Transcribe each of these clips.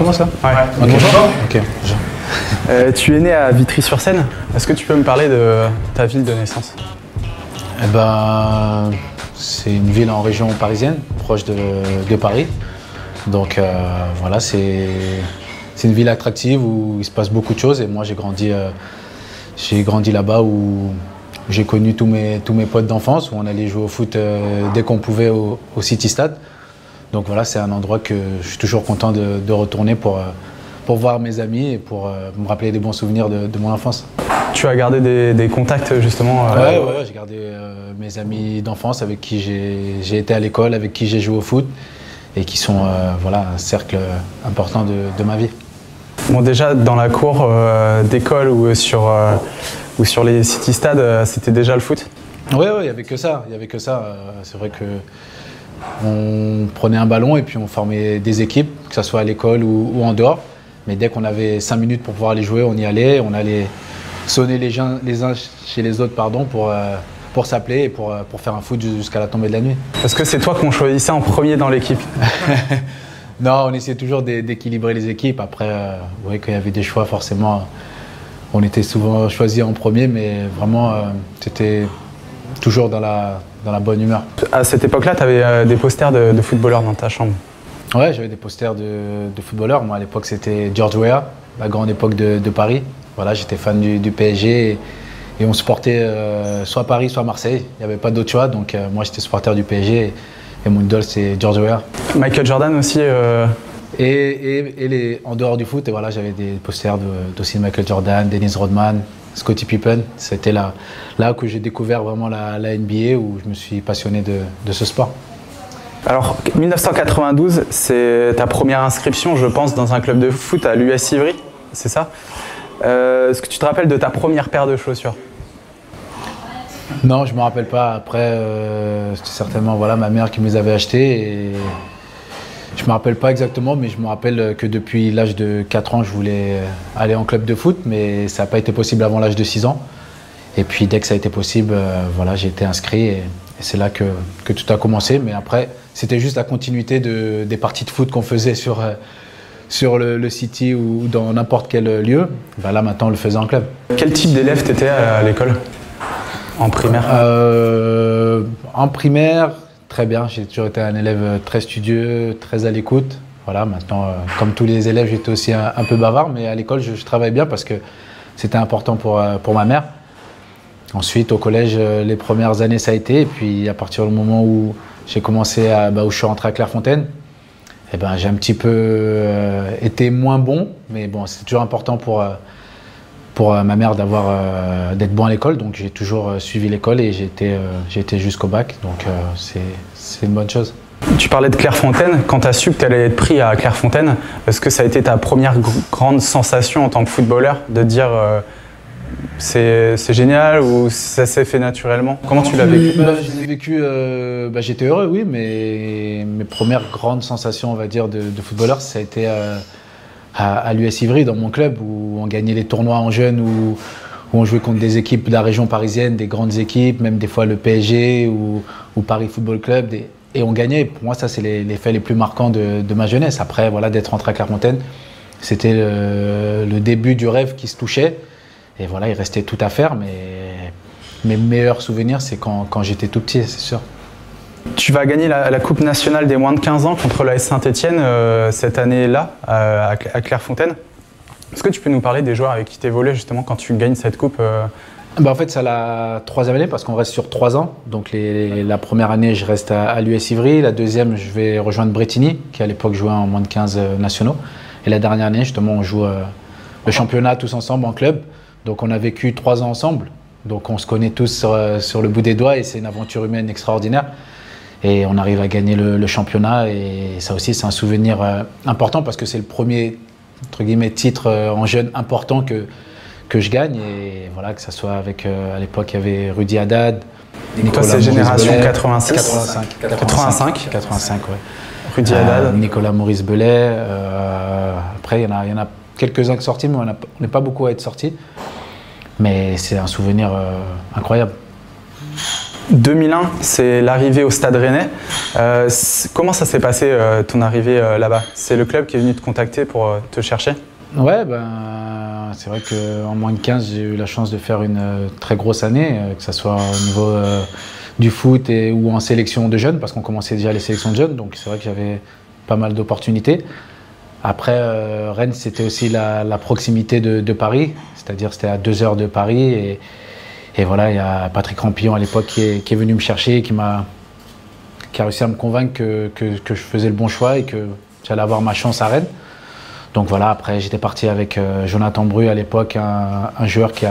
commence là? Ouais. Okay. Bonjour. Ok, bonjour. Tu es né à Vitry-sur-Seine. Est-ce que tu peux me parler de ta ville de naissance? Eh ben, c'est une ville en région parisienne, proche de Paris. Donc voilà, c'est une ville attractive où il se passe beaucoup de choses. Et moi, j'ai grandi là-bas où j'ai connu tous mes potes d'enfance, où on allait jouer au foot dès qu'on pouvait au City Stade. Donc voilà, c'est un endroit que je suis toujours content de retourner pour voir mes amis et pour me rappeler des bons souvenirs de mon enfance. Tu as gardé des contacts justement Ouais, j'ai gardé mes amis d'enfance avec qui j'ai été à l'école, avec qui j'ai joué au foot et qui sont voilà, un cercle important de ma vie. Bon, déjà dans la cour d'école ou sur les City Stades, c'était déjà le foot? Ouais, il n'y avait que ça. C'est vrai que on prenait un ballon et puis on formait des équipes, que ce soit à l'école ou en dehors. Mais dès qu'on avait 5 minutes pour pouvoir aller jouer, on y allait. On allait sonner les uns chez les autres pour s'appeler et pour faire un foot jusqu'à la tombée de la nuit. Est-ce que c'est toi qu'on choisissait en premier dans l'équipe? Non, on essayait toujours d'équilibrer les équipes. Après, oui, quand il y avait des choix, forcément, on était souvent choisi en premier, mais vraiment, c'était toujours dans la bonne humeur. À cette époque-là, tu avais des posters de footballeurs dans ta chambre? Ouais, j'avais des posters de footballeurs. Moi, à l'époque, c'était George Weah, la grande époque de Paris. Voilà, j'étais fan du PSG et on supportait soit Paris, soit Marseille. Il n'y avait pas d'autre choix, donc moi, j'étais supporter du PSG et mon idole, c'est George Weah. Michael Jordan aussi en dehors du foot, et voilà, j'avais des posters aussi de Michael Jordan, Dennis Rodman, Scottie Pippen. C'était là que j'ai découvert vraiment la NBA, où je me suis passionné de ce sport. Alors, 1992, c'est ta première inscription, je pense, dans un club de foot à l'US Ivry, c'est ça? Est-ce que tu te rappelles de ta première paire de chaussures? Non, je ne me rappelle pas. Après, c'était certainement ma mère qui me les avait achetées. Et je ne me rappelle pas exactement, mais je me rappelle que depuis l'âge de 4 ans, je voulais aller en club de foot, mais ça n'a pas été possible avant l'âge de 6 ans. Et puis dès que ça a été possible, voilà, j'ai été inscrit et c'est là que tout a commencé. Mais après, c'était juste la continuité des parties de foot qu'on faisait sur le City ou dans n'importe quel lieu. Ben là, maintenant, on le faisait en club. Quel type d'élève tu étais à l'école? En primaire? En primaire, très bien. J'ai toujours été un élève très studieux, très à l'écoute. Voilà, maintenant, comme tous les élèves, j'étais aussi un peu bavard, mais à l'école, je travaillais bien parce que c'était important pour ma mère. Ensuite, au collège, les premières années, ça a été. Et puis, à partir du moment où j'ai commencé où je suis rentré à Clairefontaine, eh ben, j'ai un petit peu été moins bon. Mais bon, c'est toujours important pour ma mère d'être bon à l'école. Donc, j'ai toujours suivi l'école et j'ai été jusqu'au bac. Donc, c'est une bonne chose. Tu parlais de Clairefontaine. Quand tu as su que tu allais être pris à Clairefontaine, est-ce que ça a été ta première grande sensation en tant que footballeur de dire c'est génial ou ça s'est fait naturellement? Comment tu l'as vécu? Je l'ai vécu, j'étais heureux, oui, mais mes premières grandes sensations, on va dire, de footballeur, ça a été à l'US Ivry, dans mon club, où on gagnait les tournois en jeunes, où on jouait contre des équipes de la région parisienne, des grandes équipes, même des fois le PSG ou Paris Football Club, et on gagnait. Pour moi, ça, c'est les faits les plus marquants de ma jeunesse. Après, voilà, d'être rentré à Clairefontaine, c'était le début du rêve qui se touchait. Et voilà, il restait tout à faire, mais mes meilleurs souvenirs, c'est quand j'étais tout petit, c'est sûr. Tu vas gagner la Coupe nationale des moins de 15 ans contre l'AS Saint-Etienne cette année-là, à Clairefontaine. Est-ce que tu peux nous parler des joueurs avec qui tu évoluais justement quand tu gagnes cette coupe? En fait, c'est la troisième année parce qu'on reste sur 3 ans. Donc la première année, je reste à l'US Ivry. La deuxième, je vais rejoindre Bretigny, qui à l'époque jouait en moins de 15 nationaux. Et la dernière année, justement, on joue le championnat tous ensemble en club. Donc on a vécu 3 ans ensemble, donc on se connaît tous sur le bout des doigts et c'est une aventure humaine extraordinaire. Et on arrive à gagner le championnat et ça aussi c'est un souvenir important parce que c'est le premier entre guillemets, titre en jeune important que je gagne. Et voilà, que ce soit avec, à l'époque il y avait Rudy Haddad. Toi c'est génération 86 85, ouais. Rudy Haddad. Nicolas Maurice Belay. Après il y en a quelques-uns qui sont sortis, mais on n'est pas beaucoup à être sortis. Mais c'est un souvenir incroyable. 2001, c'est l'arrivée au Stade Rennais. Comment ça s'est passé ton arrivée là-bas? C'est le club qui est venu te contacter pour te chercher? Ouais, c'est vrai qu'en moins de 15, j'ai eu la chance de faire une très grosse année, que ce soit au niveau du foot ou en sélection de jeunes, parce qu'on commençait déjà les sélections de jeunes, donc c'est vrai que j'avais pas mal d'opportunités. Après, Rennes, c'était aussi la proximité de Paris, c'est-à-dire c'était à 2 heures de Paris. Et voilà, il y a Patrick Rampillon à l'époque qui est venu me chercher, qui a réussi à me convaincre que je faisais le bon choix et que j'allais avoir ma chance à Rennes. Donc voilà, après j'étais parti avec Jonathan Bru à l'époque, un joueur qui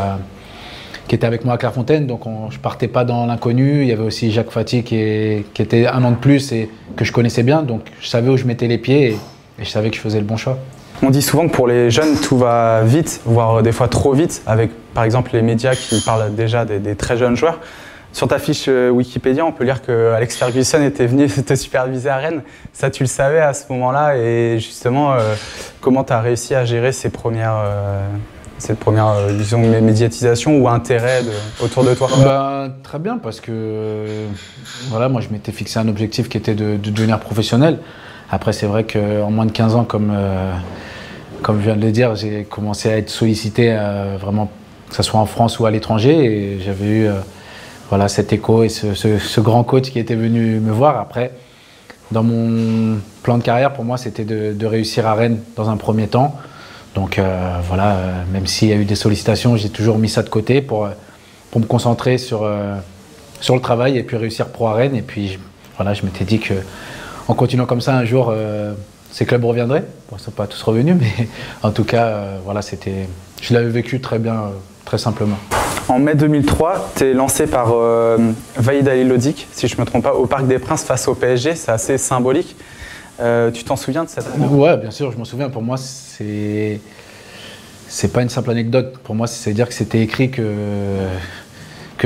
était avec moi à Clairefontaine. Donc je partais pas dans l'inconnu. Il y avait aussi Jacques Fati qui était 1 an de plus et que je connaissais bien. Donc je savais où je mettais les pieds et je savais que je faisais le bon choix. On dit souvent que pour les jeunes, tout va vite, voire des fois trop vite, avec par exemple les médias qui parlent déjà des très jeunes joueurs. Sur ta fiche Wikipédia, on peut lire que Alex Ferguson était venu te superviser à Rennes. Ça, tu le savais à ce moment-là, et justement, comment tu as réussi à gérer cette première disons, médiatisation ou intérêt autour de toi? Très bien, parce que voilà, moi je m'étais fixé un objectif qui était de devenir professionnel. Après, c'est vrai qu'en moins de 15 ans, comme je viens de le dire, j'ai commencé à être sollicité vraiment, que ce soit en France ou à l'étranger. Et j'avais eu voilà, cet écho et ce grand coach qui était venu me voir. Après, dans mon plan de carrière, pour moi, c'était de réussir à Rennes dans un premier temps. Donc voilà, même s'il y a eu des sollicitations, j'ai toujours mis ça de côté pour me concentrer sur le travail et puis réussir pro à Rennes. Et puis voilà, je m'étais dit que en continuant comme ça, un jour, ces clubs reviendraient. Bon, ils ne sont pas tous revenus, mais en tout cas, voilà, je l'avais vécu très bien, très simplement. En mai 2003, tu es lancé par Vahid Halilhodžić, si je ne me trompe pas, au Parc des Princes face au PSG. C'est assez symbolique. Tu t'en souviens de cette année? Ouais, bien sûr, je m'en souviens. Pour moi, c'est pas une simple anecdote. Pour moi, c'est dire que c'était écrit que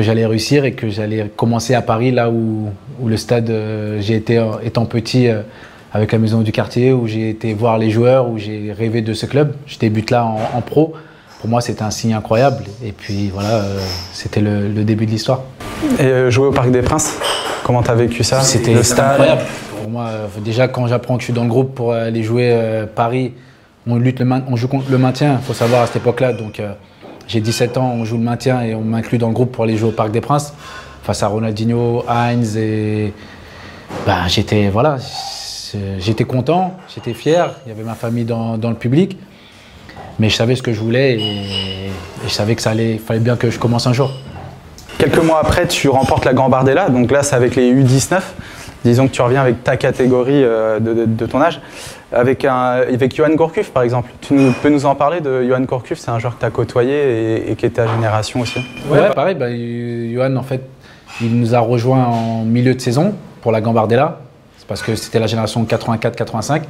j'allais réussir et que j'allais commencer à Paris, là où le stade, j'ai été étant petit avec la maison du quartier, où j'ai été voir les joueurs, où j'ai rêvé de ce club. Je débute là en pro. Pour moi, c'était un signe incroyable. Et puis voilà, c'était le début de l'histoire. Et jouer au Parc des Princes, comment tu as vécu ça? C'était incroyable. Pour moi, déjà, quand j'apprends que je suis dans le groupe pour aller jouer Paris, on joue contre le maintien, il faut savoir à cette époque-là. Donc, j'ai 17 ans, on joue le maintien et on m'inclut dans le groupe pour aller jouer au Parc des Princes face à Ronaldinho, Heinz. Et j'étais content, j'étais fier. Il y avait ma famille dans le public. Mais je savais ce que je voulais et je savais que fallait bien que je commence un jour. Quelques mois après, tu remportes la Gambardella. Donc là, c'est avec les U19. Disons que tu reviens avec ta catégorie de ton âge. Avec Yoann Gourcuff, par exemple. Tu peux nous en parler de Yoann Gourcuff? C'est un joueur que tu as côtoyé et qui est ta génération aussi. Ouais, pareil. Yoann, en fait, il nous a rejoints en milieu de saison pour la Gambardella. C'est parce que c'était la génération 84-85.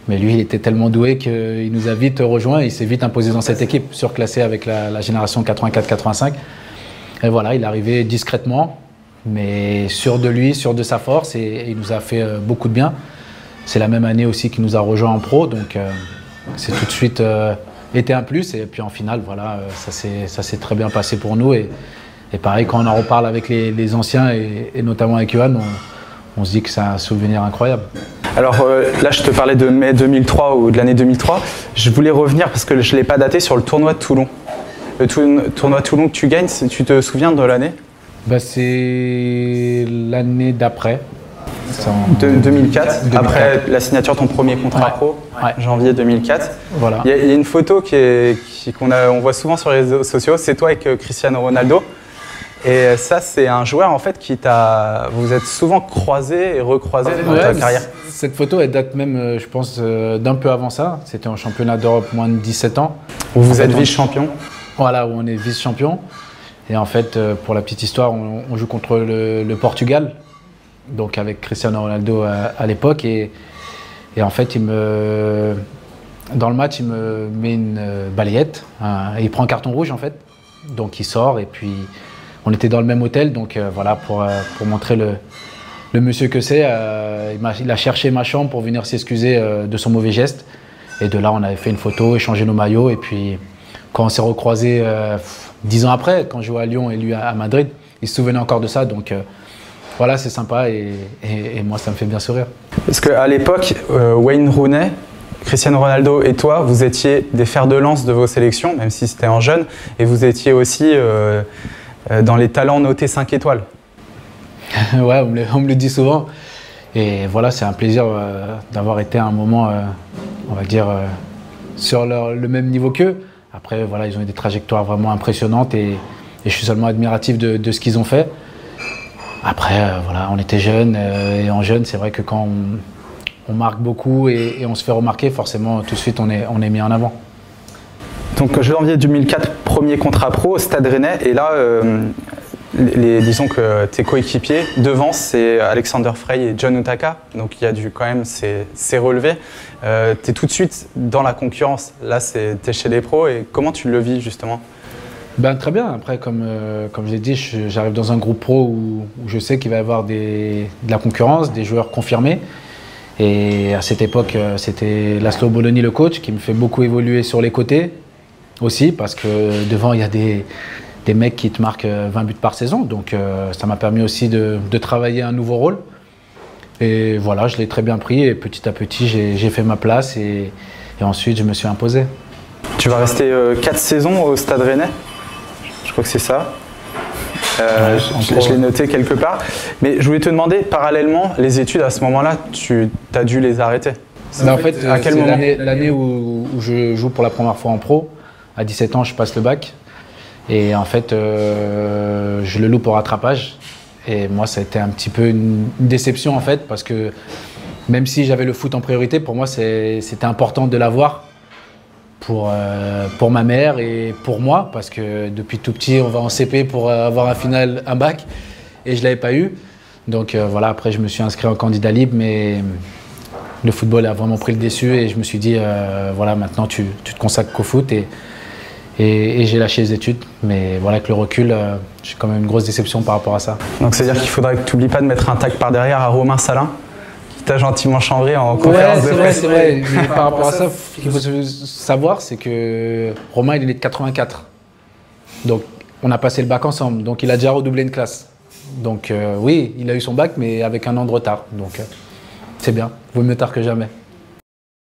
Mais lui, il était tellement doué qu'il nous a vite rejoints et il s'est vite imposé dans cette équipe, surclassé avec la génération 84-85. Et voilà, il est arrivé discrètement, mais sûr de lui, sûr de sa force, et il nous a fait beaucoup de bien. C'est la même année aussi qu'il nous a rejoints en pro, donc c'est tout de suite été un plus. Et puis en finale, voilà, ça s'est très bien passé pour nous. Et pareil, quand on en reparle avec les anciens, et notamment avec Yoann, on se dit que c'est un souvenir incroyable. Alors là, je te parlais de mai 2003 ou de l'année 2003. Je voulais revenir, parce que je ne l'ai pas daté, sur le tournoi de Toulon. Le tournoi de Toulon que tu gagnes, tu te souviens de l'année? C'est l'année d'après. 2004, après la signature de ton premier contrat pro, janvier 2004. Voilà. Il y a une photo qu'on voit souvent sur les réseaux sociaux, c'est toi avec Cristiano Ronaldo. Et ça, c'est un joueur en fait vous êtes souvent croisés et recroisés dans ta carrière. Cette photo, elle date même, je pense, d'un peu avant ça. C'était en championnat d'Europe moins de 17 ans. Où vous êtes vice-champion? Voilà, où on est vice-champion. Et en fait, pour la petite histoire, on joue contre le Portugal, donc avec Cristiano Ronaldo à l'époque. Et en fait, dans le match, il me met une balayette. Il prend un carton rouge en fait. Donc il sort et puis on était dans le même hôtel. Donc voilà, pour montrer le monsieur que c'est, il a cherché ma chambre pour venir s'excuser de son mauvais geste. Et de là, on avait fait une photo, échangé nos maillots. Et puis quand on s'est recroisés 10 ans après, quand je jouais à Lyon et lui à Madrid, il se souvenait encore de ça. Donc voilà, c'est sympa et moi, ça me fait bien sourire. Parce qu'à l'époque, Wayne Rooney, Cristiano Ronaldo et toi, vous étiez des fers de lance de vos sélections, même si c'était en jeune, et vous étiez aussi dans les talents notés 5 étoiles. Ouais, on me le dit souvent. Et voilà, c'est un plaisir d'avoir été à un moment, on va dire, sur le même niveau qu'eux. Après, voilà, ils ont eu des trajectoires vraiment impressionnantes et je suis seulement admiratif de ce qu'ils ont fait. Après, voilà, on était jeunes et en jeune, c'est vrai que quand on marque beaucoup et on se fait remarquer, forcément, tout de suite, on est mis en avant. Donc, janvier 2004, premier contrat pro au Stade Rennais. Et là, disons que tes coéquipiers, devant, c'est Alexander Frey et John Utaka. Donc, il y a dû quand même s'est relevé. Tu es tout de suite dans la concurrence. Là, tu es chez les pros. Et comment tu le vis, justement? Ben, très bien. Après, comme je l'ai dit, j'arrive dans un groupe pro où je sais qu'il va y avoir de la concurrence, des joueurs confirmés. Et à cette époque, c'était Laszlo Bologna, le coach, qui me fait beaucoup évoluer sur les côtés aussi, parce que devant, il y a des mecs qui te marquent 20 buts par saison. Donc, ça m'a permis aussi de travailler un nouveau rôle. Et voilà, je l'ai très bien pris. Et petit à petit, j'ai fait ma place. Et ensuite, je me suis imposé. Tu vas rester 4 saisons au Stade Rennais. Je crois que c'est ça. Je l'ai noté quelque part. Mais je voulais te demander, parallèlement, les études à ce moment-là, tu as dû les arrêter. Mais en fait, à quel moment? L'année où je joue pour la première fois en pro. À 17 ans, je passe le bac. Et en fait, je le loupe au rattrapage. Et moi, ça a été un petit peu une déception en fait, parce que même si j'avais le foot en priorité, pour moi, c'était important de l'avoir. Pour ma mère et pour moi, parce que depuis tout petit, on va en CP pour avoir un bac, et je ne l'avais pas eu. Donc voilà, après je me suis inscrit en candidat libre, mais le football a vraiment pris le dessus et je me suis dit, voilà, maintenant tu te consacres qu'au foot et j'ai lâché les études. Mais voilà, avec le recul, j'ai quand même une grosse déception par rapport à ça. Donc c'est-à-dire qu'il faudrait que tu n'oublies pas de mettre un tag par derrière à Romain Salin, t'as gentiment chambré en conférence de presse. C'est vrai. Mais par rapport à ça, ce qu'il faut savoir, c'est que Romain, il est né de 84. Donc, on a passé le bac ensemble. Donc, il a déjà redoublé une classe. Donc, oui, il a eu son bac, mais avec un an de retard. Donc, c'est bien. Vaut mieux tard que jamais.